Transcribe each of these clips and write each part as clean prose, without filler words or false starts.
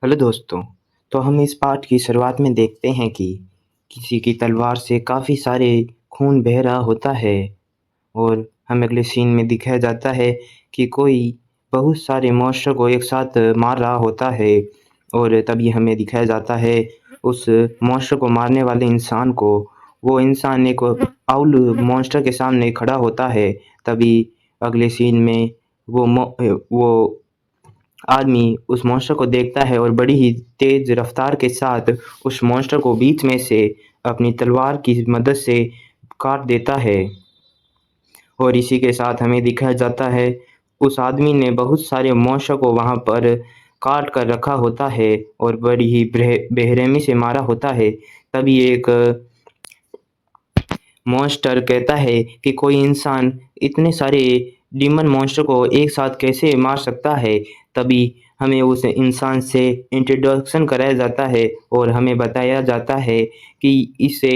Hello दोस्तों। तो हम इस पाठ की शुरुआत में देखते हैं कि किसी की तलवार से काफ़ी सारे खून बह रहा होता है और हमें अगले सीन में दिखाया जाता है कि कोई बहुत सारे मॉन्स्टर को एक साथ मार रहा होता है और तभी हमें दिखाया जाता है उस मॉन्स्टर को मारने वाले इंसान को। वो इंसान एक आउल मॉन्स्टर के सामने खड़ा होता है। तभी अगले सीन में वो आदमी उस मॉन्स्टर को देखता है और बड़ी ही तेज रफ्तार के साथ उस मॉन्स्टर को बीच में से अपनी तलवार की मदद से काट देता है। और इसी के साथ हमें दिखाया जाता है उस आदमी ने बहुत सारे मॉन्स्टर को वहाँ पर काट कर रखा होता है और बड़ी ही बेरहमी से मारा होता है। तभी एक मॉन्स्टर कहता है कि कोई इंसान इतने सारे डीमन मॉन्स्टर को एक साथ कैसे मार सकता है। तभी हमें उस इंसान से इंट्रोडक्शन कराया जाता है और हमें बताया जाता है कि इसे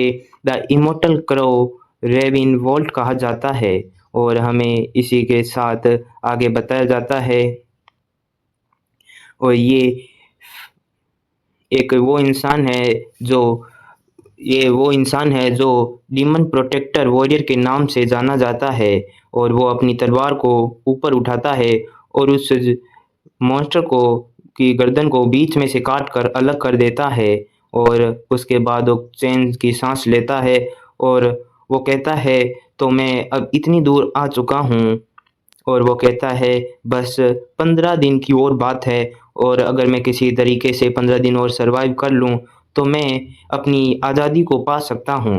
द इमोर्टल क्रो रेविन वोल्ट कहा जाता है। और हमें इसी के साथ आगे बताया जाता है और जो वो इंसान है जो डीमन प्रोटेक्टर वॉरियर के नाम से जाना जाता है। और वो अपनी तलवार को ऊपर उठाता है और उस मॉन्स्टर को की गर्दन को बीच में से काट कर अलग कर देता है। और उसके बाद वो चैन की सांस लेता है और वो कहता है तो मैं अब इतनी दूर आ चुका हूँ। और वो कहता है बस 15 दिन की और बात है और अगर मैं किसी तरीके से 15 दिन और सरवाइव कर लूँ तो मैं अपनी आज़ादी को पा सकता हूँ।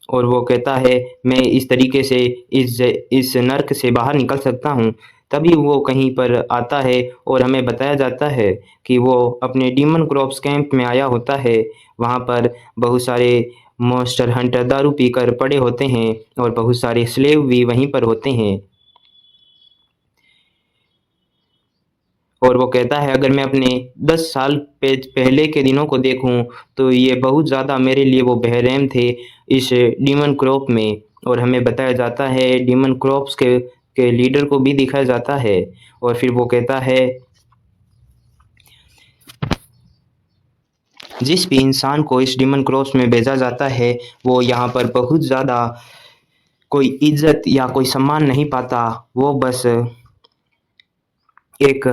और वो कहता है मैं इस तरीके से इस नर्क से बाहर निकल सकता हूँ। तभी वो कहीं पर आता है और हमें बताया जाता है कि वो अपने डीमन क्रॉप्स कैंप में आया होता है। वहाँ पर बहुत सारे मॉन्स्टर हंटर दारू पीकर पड़े होते हैं और बहुत सारे स्लेव भी वहीं पर होते हैं। और वो कहता है अगर मैं अपने 10 साल पहले के दिनों को देखूं तो ये बहुत ज़्यादा मेरे लिए वो बेरहम थे इस डीमन क्रॉप में। और हमें बताया जाता है डीमन क्रॉप्स के लीडर को भी दिखाया जाता है। और फिर वो कहता है जिस भी इंसान को इस डीमन क्रॉप्स में भेजा जाता है वो यहाँ पर बहुत ज़्यादा कोई इज्जत या कोई सम्मान नहीं पाता। वो बस एक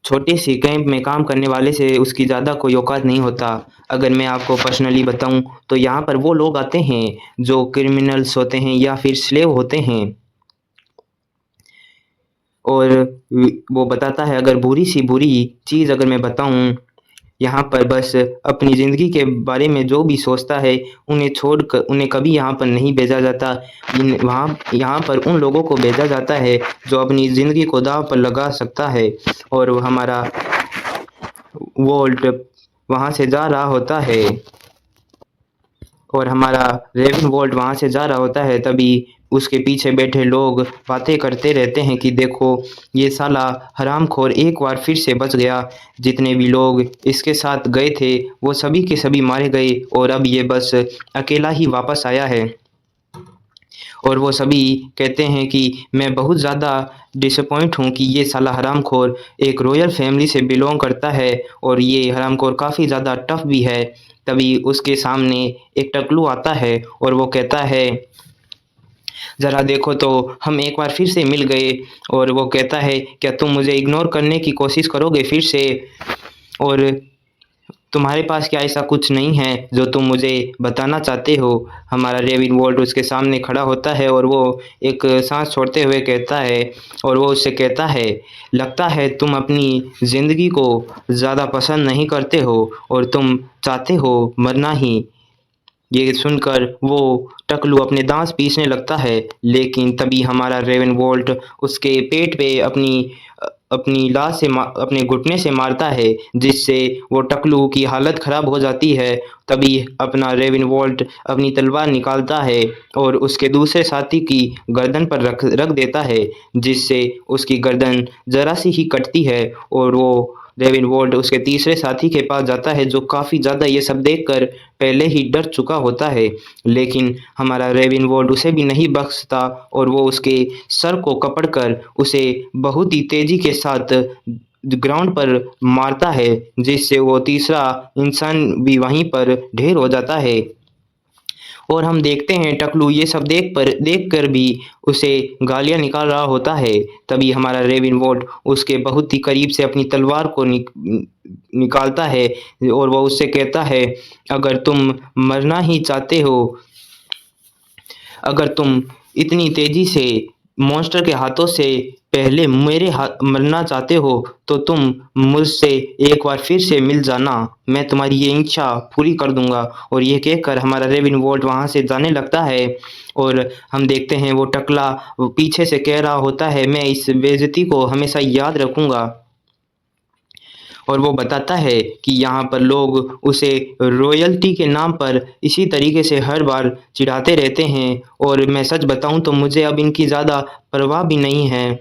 छोटी सी कैंप में काम करने वाले से उसकी ज़्यादा कोई औकात नहीं होता। अगर मैं आपको पर्सनली बताऊं तो यहाँ पर वो लोग आते हैं जो क्रिमिनल्स होते हैं या फिर स्लेव होते हैं। और वो बताता है अगर बुरी सी बुरी चीज़ अगर मैं बताऊं यहाँ पर बस अपनी ज़िंदगी के बारे में जो भी सोचता है उन्हें छोड़कर उन्हें कभी यहाँ पर नहीं भेजा जाता। यहाँ पर उन लोगों को भेजा जाता है जो अपनी ज़िंदगी को दांव पर लगा सकता है। और वो हमारा वोल्ट वहाँ से जा रहा होता है और हमारा रेवन वोल्ट वहाँ से जा रहा होता है। तभी उसके पीछे बैठे लोग बातें करते रहते हैं कि देखो ये साला हरामखोर एक बार फिर से बच गया। जितने भी लोग इसके साथ गए थे वो सभी के सभी मारे गए और अब ये बस अकेला ही वापस आया है। और वो सभी कहते हैं कि मैं बहुत ज़्यादा डिसअपॉइंट हूँ कि ये साला हरामखोर एक रॉयल फैमिली से बिलोंग करता है और ये हरामखोर काफ़ी ज़्यादा टफ भी है। तभी उसके सामने एक टकलू आता है और वो कहता है ज़रा देखो तो हम एक बार फिर से मिल गए। और वो कहता है क्या तुम मुझे इग्नोर करने की कोशिश करोगे फिर से और तुम्हारे पास क्या ऐसा कुछ नहीं है जो तुम मुझे बताना चाहते हो। हमारा रेविन वोल्ट उसके सामने खड़ा होता है और वो एक सांस छोड़ते हुए कहता है और वो उससे कहता है लगता है तुम अपनी ज़िंदगी को ज़्यादा पसंद नहीं करते हो और तुम चाहते हो मरना ही। ये सुनकर वो टकलू अपने दांत पीसने लगता है लेकिन तभी हमारा रेवन वोल्ट उसके पेट पे अपनी लात से अपने घुटने से मारता है जिससे वो टकलू की हालत ख़राब हो जाती है। तभी अपना रेवन वोल्ट अपनी तलवार निकालता है और उसके दूसरे साथी की गर्दन पर रख रख देता है जिससे उसकी गर्दन ज़रा सी ही कटती है और वो रेविनवोल्ट उसके तीसरे साथी के पास जाता है, जो काफ़ी ज़्यादा ये सब देखकर पहले ही डर चुका होता है। लेकिन हमारा रेविनवोल्ट उसे भी नहीं बख्शता और वो उसके सर को पकड़कर उसे बहुत ही तेज़ी के साथ ग्राउंड पर मारता है, जिससे वो तीसरा इंसान भी वहीं पर ढेर हो जाता है। और हम देखते हैं टकलू ये सब देखकर भी उसे गालियाँ निकाल रहा होता है। तभी हमारा रेविनवोल्ट उसके बहुत ही करीब से अपनी तलवार को निकालता है और वो उससे कहता है, अगर तुम मरना ही चाहते हो, अगर तुम इतनी तेजी से मॉन्स्टर के हाथों से पहले मेरे हाथ मरना चाहते हो, तो तुम मुझसे एक बार फिर से मिल जाना, मैं तुम्हारी ये इच्छा पूरी कर दूंगा। और ये कहकर हमारा रेविनवोल्ट वहां से जाने लगता है और हम देखते हैं वो टकला पीछे से कह रहा होता है, मैं इस बेइज्जती को हमेशा याद रखूंगा। और वो बताता है कि यहाँ पर लोग उसे रॉयल्टी के नाम पर इसी तरीके से हर बार चिढ़ाते रहते हैं और मैं सच बताऊँ तो मुझे अब इनकी ज़्यादा परवाह भी नहीं है।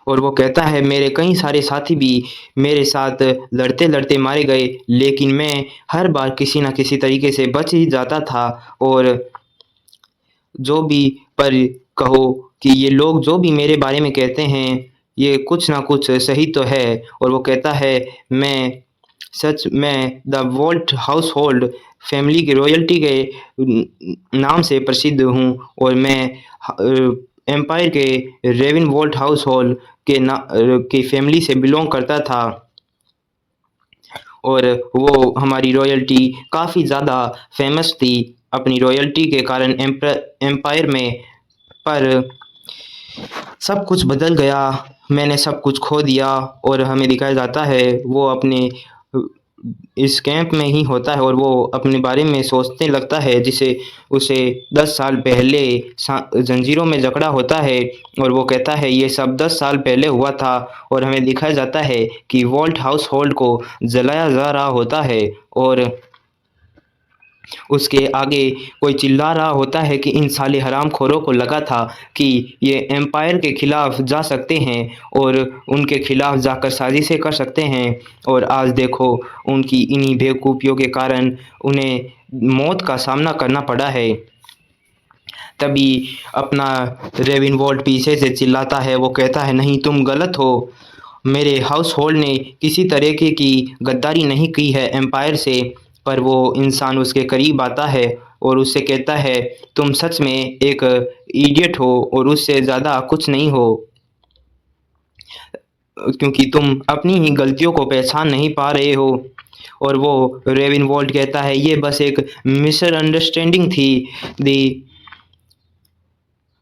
और वो कहता है, मेरे कई सारे साथी भी मेरे साथ लड़ते-लड़ते मारे गए, लेकिन मैं हर बार किसी न किसी तरीके से बच ही जाता था। और जो भी पर कहो कि ये लोग जो भी मेरे बारे में कहते हैं, ये कुछ ना कुछ सही तो है। और वो कहता है, मैं द वोल्ट हाउसहोल्ड फैमिली की रॉयल्टी के नाम से प्रसिद्ध हूँ और मैं एम्पायर के रेविनवोल्ट हाउसहोल्ड की फैमिली से बिलोंग करता था। और वो हमारी रॉयल्टी काफ़ी ज़्यादा फेमस थी अपनी रॉयल्टी के कारण एम्पायर में। पर सब कुछ बदल गया, मैंने सब कुछ खो दिया और हमें दिखाया जाता है वो अपने इस कैंप में ही होता है और वो अपने बारे में सोचने लगता है, जिसे उसे 10 साल पहले जंजीरों में जकड़ा होता है। और वो कहता है, ये सब 10 साल पहले हुआ था। और हमें दिखाया जाता है कि वोल्ट हाउसहोल्ड को जलाया जा रहा होता है और उसके आगे कोई चिल्ला रहा होता है कि इन साले हरामखोरों को लगा था कि ये एम्पायर के खिलाफ जा सकते हैं और उनके खिलाफ जाकर साजिशें कर सकते हैं, और आज देखो उनकी इन्हीं बेवकूफ़ियों के कारण उन्हें मौत का सामना करना पड़ा है। तभी अपना रेविनवोल्ट पीछे से चिल्लाता है, वो कहता है, नहीं तुम गलत हो, मेरे हाउसहोल्ड ने किसी तरीके की गद्दारी नहीं की है एम्पायर से। पर वो इंसान उसके करीब आता है और उससे कहता है, तुम सच में एक इडियट हो और उससे ज़्यादा कुछ नहीं हो, क्योंकि तुम अपनी ही गलतियों को पहचान नहीं पा रहे हो। और वो रेविनवोल्ट कहता है, ये बस एक मिसअंडरस्टैंडिंग थी दी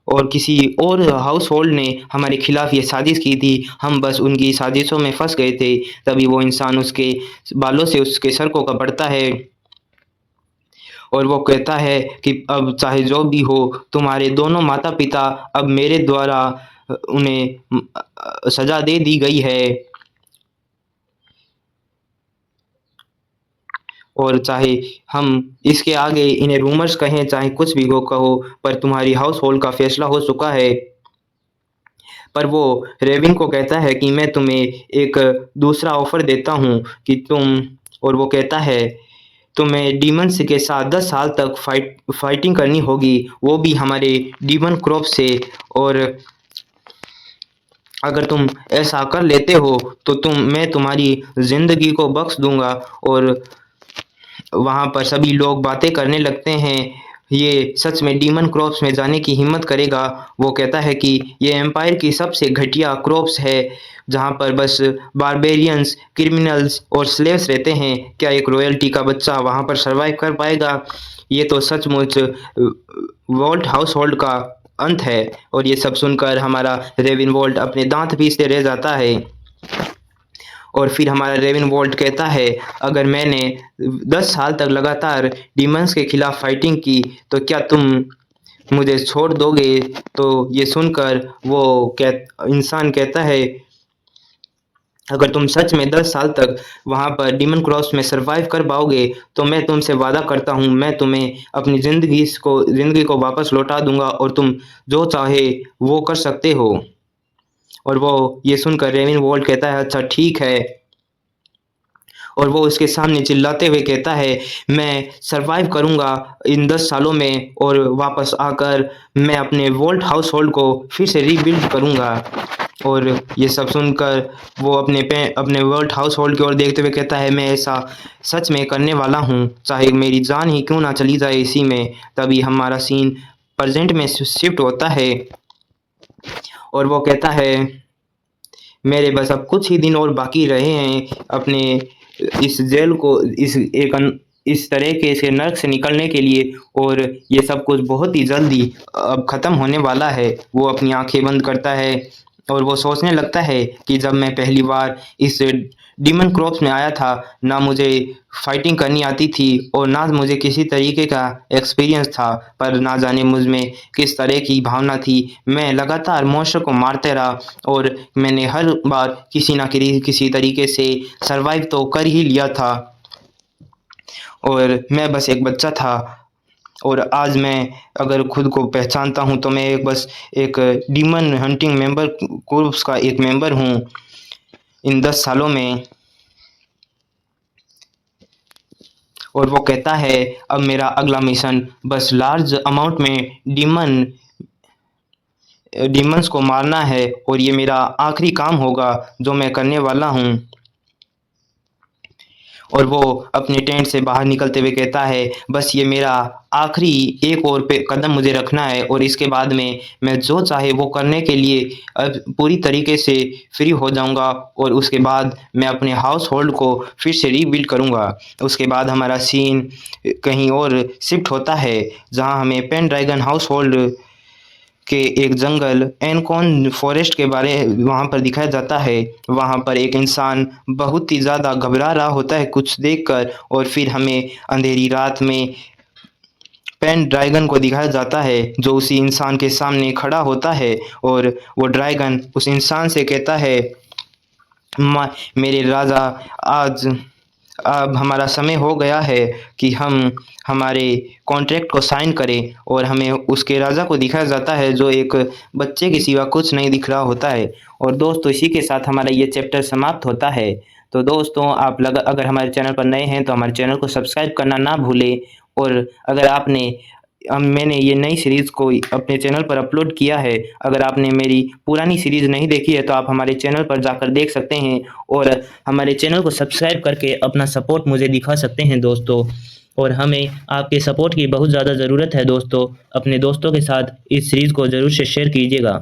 और किसी और हाउसहोल्ड ने हमारे खिलाफ ये साजिश की थी, हम बस उनकी साजिशों में फंस गए थे। तभी वो इंसान उसके बालों से उसके सर को पकड़ता है और वो कहता है कि अब चाहे जो भी हो, तुम्हारे दोनों माता पिता अब मेरे द्वारा उन्हें सजा दे दी गई है। और चाहे हम इसके आगे इन्हें रूमर्स कहें, चाहे कुछ भी हो कहो, पर तुम्हारी हाउस होल्ड का फैसला हो चुका है। पर वो रेविन को कहता है कि मैं तुम्हें एक दूसरा ऑफर देता हूँ कि तुम, और वो कहता है, तुम्हें डीमंस के साथ 10 साल तक फाइटिंग करनी होगी, वो भी हमारे डीमन क्रॉप से। और अगर तुम ऐसा कर लेते हो तो मैं तुम्हारी ज़िंदगी को बख्श दूंगा। और वहाँ पर सभी लोग बातें करने लगते हैं, ये सच में डीमन क्रॉप्स में जाने की हिम्मत करेगा। वो कहता है कि ये एम्पायर की सबसे घटिया क्रॉप्स है, जहाँ पर बस बारबेरियंस, क्रिमिनल्स और स्लेव्स रहते हैं। क्या एक रॉयल्टी का बच्चा वहाँ पर सरवाइव कर पाएगा? ये तो सचमुच वोल्ट हाउस होल्ड का अंत है। और ये सब सुनकर हमारा रेविनवोल्ट अपने दांत पीसते रह जाता है। और फिर हमारा रेविनवोल्ट कहता है, अगर मैंने 10 साल तक लगातार डीमंस के खिलाफ फाइटिंग की, तो क्या तुम मुझे छोड़ दोगे? तो ये सुनकर वो इंसान कहता है, अगर तुम सच में 10 साल तक वहाँ पर डीमन क्रॉस में सरवाइव कर पाओगे, तो मैं तुमसे वादा करता हूँ, मैं तुम्हें अपनी ज़िंदगी को वापस लौटा दूंगा और तुम जो चाहे वो कर सकते हो। और वो ये सुनकर रेवेनवोल्ट कहता है अच्छा ठीक है। और वो उसके सामने चिल्लाते हुए कहता है मैं सरवाइव करूँगा इन 10 सालों में और वापस आकर मैं अपने वोल्ट हाउस होल्ड को फिर से रीबिल्ड करूँगा। और ये सब सुनकर वो अपने वोल्ट हाउस होल्ड की ओर देखते हुए कहता है मैं ऐसा सच में करने वाला हूँ, चाहे मेरी जान ही क्यों ना चली जाए इसी में। तभी हमारा सीन प्रेजेंट में शिफ्ट होता है और वो कहता है मेरे बस अब कुछ ही दिन और बाकी रहे हैं अपने इस जेल को इस तरह के इस नर्क से निकलने के लिए, और ये सब कुछ बहुत ही जल्दी अब ख़त्म होने वाला है। वो अपनी आंखें बंद करता है और वो सोचने लगता है कि जब मैं पहली बार इस डीमन क्रॉप्स में आया था, ना मुझे फाइटिंग करनी आती थी और ना मुझे किसी तरीके का एक्सपीरियंस था, पर ना जाने मुझ में किस तरह की भावना थी। मैं लगातार मॉन्स्टर को मारते रहा और मैंने हर बार किसी ना किसी तरीके से सरवाइव तो कर ही लिया था और मैं बस एक बच्चा था। और आज मैं अगर खुद को पहचानता हूँ तो मैं बस एक डीमन हंटिंग मेंबर कोर्प्स का एक मेंबर हूँ इन 10 सालों में। और वो कहता है अब मेरा अगला मिशन बस लार्ज अमाउंट में डीमंस को मारना है और ये मेरा आखिरी काम होगा जो मैं करने वाला हूँ। और वो अपने टेंट से बाहर निकलते हुए कहता है बस ये मेरा आखिरी एक और पे कदम मुझे रखना है और इसके बाद में मैं जो चाहे वो करने के लिए अब पूरी तरीके से फ्री हो जाऊंगा और उसके बाद मैं अपने हाउस होल्ड को फिर से रीबिल्ड करूंगा। उसके बाद हमारा सीन कहीं और शिफ्ट होता है जहां हमें पेनड्रैगन हाउस होल्ड के एक जंगल एनकॉन फॉरेस्ट के बारे वहाँ पर दिखाया जाता है। वहाँ पर एक इंसान बहुत ही ज़्यादा घबरा रहा होता है कुछ देखकर, और फिर हमें अंधेरी रात में पेन ड्रैगन को दिखाया जाता है जो उसी इंसान के सामने खड़ा होता है। और वो ड्रैगन उस इंसान से कहता है मेरे राजा, आज अब हमारा समय हो गया है कि हम हमारे कॉन्ट्रैक्ट को साइन करें। और हमें उसके राजा को दिखाया जाता है जो एक बच्चे के सिवा कुछ नहीं दिख रहा होता है। और दोस्तों इसी के साथ हमारा ये चैप्टर समाप्त होता है। तो दोस्तों अगर हमारे चैनल पर नए हैं तो हमारे चैनल को सब्सक्राइब करना ना भूलें। और अगर मैंने ये नई सीरीज़ को अपने चैनल पर अपलोड किया है, अगर आपने मेरी पुरानी सीरीज़ नहीं देखी है तो आप हमारे चैनल पर जाकर देख सकते हैं और हमारे चैनल को सब्सक्राइब करके अपना सपोर्ट मुझे दिखा सकते हैं दोस्तों। और हमें आपके सपोर्ट की बहुत ज़्यादा ज़रूरत है दोस्तों। अपने दोस्तों के साथ इस सीरीज़ को ज़रूर से शेयर कीजिएगा।